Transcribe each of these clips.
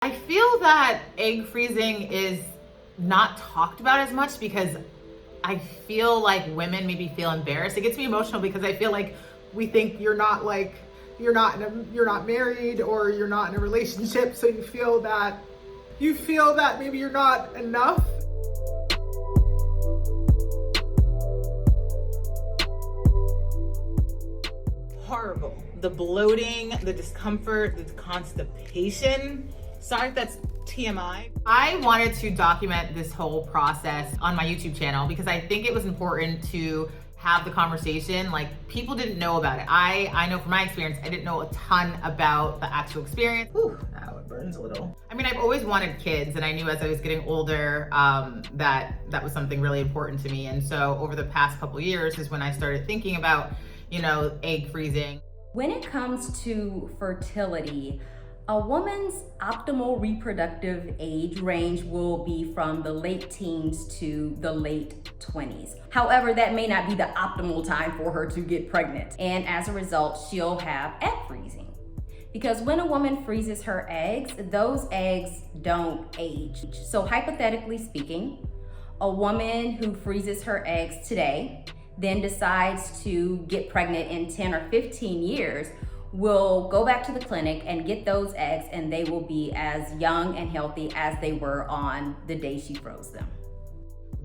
I feel that egg freezing is not talked about as much because I feel like women maybe feel embarrassed. It gets me emotional because I feel like we think you're not married or you're not in a relationship, so you feel that maybe you're not enough. Horrible. The bloating, the discomfort, the constipation. Sorry if that's TMI. I wanted to document this whole process on my YouTube channel because I think it was important to have the conversation. Like, people didn't know about it. I know from my experience, I didn't know a ton about the actual experience. Whew, now it burns a little. I mean, I've always wanted kids, and I knew as I was getting older that was something really important to me. And so over the past couple years is when I started thinking about, egg freezing. When it comes to fertility, a woman's optimal reproductive age range will be from the late teens to the late 20s. However, that may not be the optimal time for her to get pregnant. And as a result, she'll have egg freezing. Because when a woman freezes her eggs, those eggs don't age. So hypothetically speaking, a woman who freezes her eggs today, then decides to get pregnant in 10 or 15 years, will go back to the clinic and get those eggs, and they will be as young and healthy as they were on the day she froze them.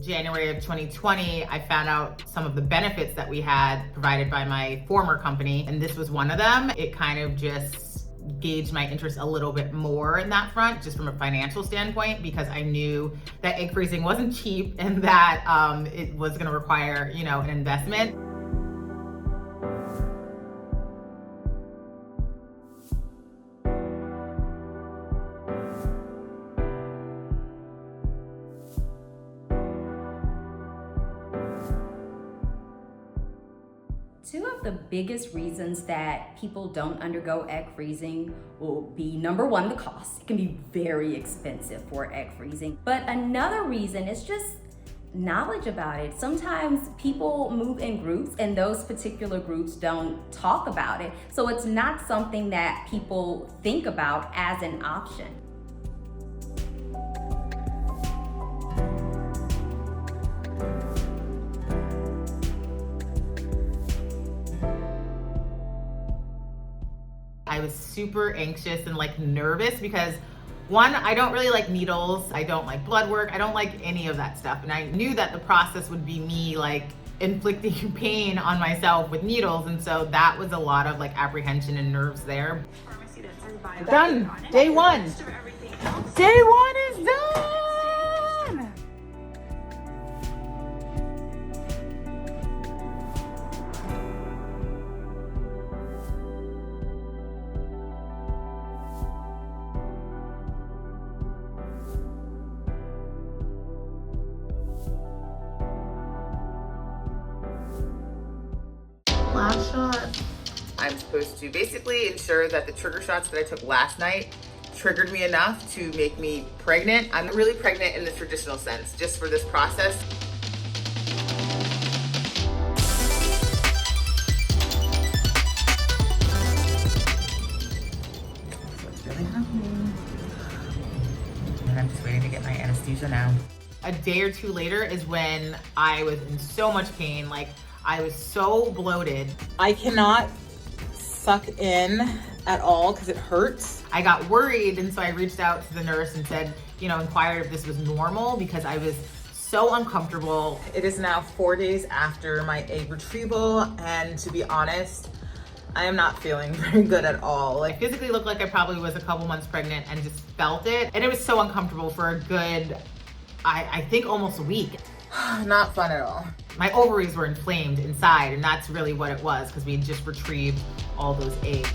January of 2020, I found out some of the benefits that we had provided by my former company, and this was one of them. It kind of just gauged my interest a little bit more in that front, just from a financial standpoint, because I knew that egg freezing wasn't cheap and that it was gonna require, an investment. Two of the biggest reasons that people don't undergo egg freezing will be, number one, the cost. It can be very expensive for egg freezing. But another reason is just knowledge about it. Sometimes people move in groups and those particular groups don't talk about it. So it's not something that people think about as an option. I was super anxious and nervous because one, I don't really like needles. I don't like blood work. I don't like any of that stuff. And I knew that the process would be me inflicting pain on myself with needles. And so that was a lot of apprehension and nerves there. Done. Day one. Day one is done. Last shot. I'm supposed to basically ensure that the trigger shots that I took last night triggered me enough to make me pregnant. I'm really pregnant in the traditional sense, just for this process. So it's really happening. And I'm just waiting to get my anesthesia now. A day or two later is when I was in so much pain. I was so bloated. I cannot suck in at all because it hurts. I got worried, and so I reached out to the nurse and said, inquired if this was normal because I was so uncomfortable. It is now 4 days after my egg retrieval, and to be honest, I am not feeling very good at all. I physically looked like I probably was a couple months pregnant and just felt it. And it was so uncomfortable for a good, I think almost a week. Not fun at all. My ovaries were inflamed inside, and that's really what it was because we had just retrieved all those eggs.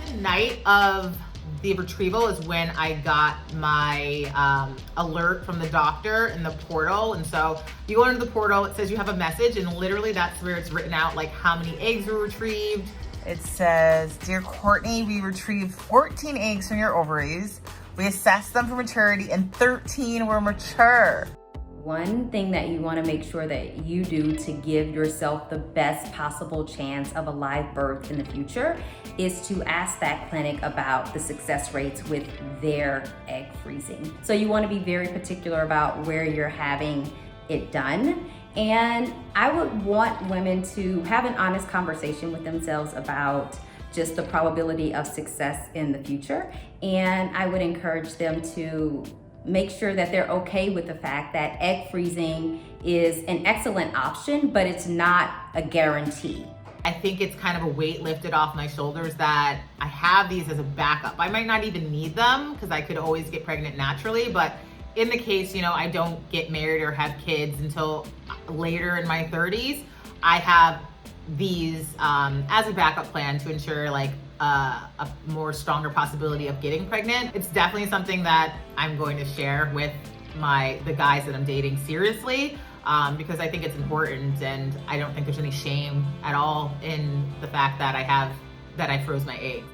The night of the retrieval is when I got my alert from the doctor in the portal. And so you go into the portal, it says you have a message, and literally that's where it's written out how many eggs were retrieved. It says, "Dear Courtney, we retrieved 14 eggs from your ovaries. We assessed them for maturity and 13 were mature. One thing that you want to make sure that you do to give yourself the best possible chance of a live birth in the future is to ask that clinic about the success rates with their egg freezing. So you want to be very particular about where you're having it done. And I would want women to have an honest conversation with themselves about just the probability of success in the future. And I would encourage them to make sure that they're okay with the fact that egg freezing is an excellent option, but it's not a guarantee. I think it's kind of a weight lifted off my shoulders that I have these as a backup. I might not even need them because I could always get pregnant naturally, but in the case, I don't get married or have kids until later in my 30s, I have these as a backup plan to ensure like a more stronger possibility of getting pregnant. It's definitely something that I'm going to share with the guys that I'm dating seriously, because I think it's important, and I don't think there's any shame at all in the fact that I froze my eggs.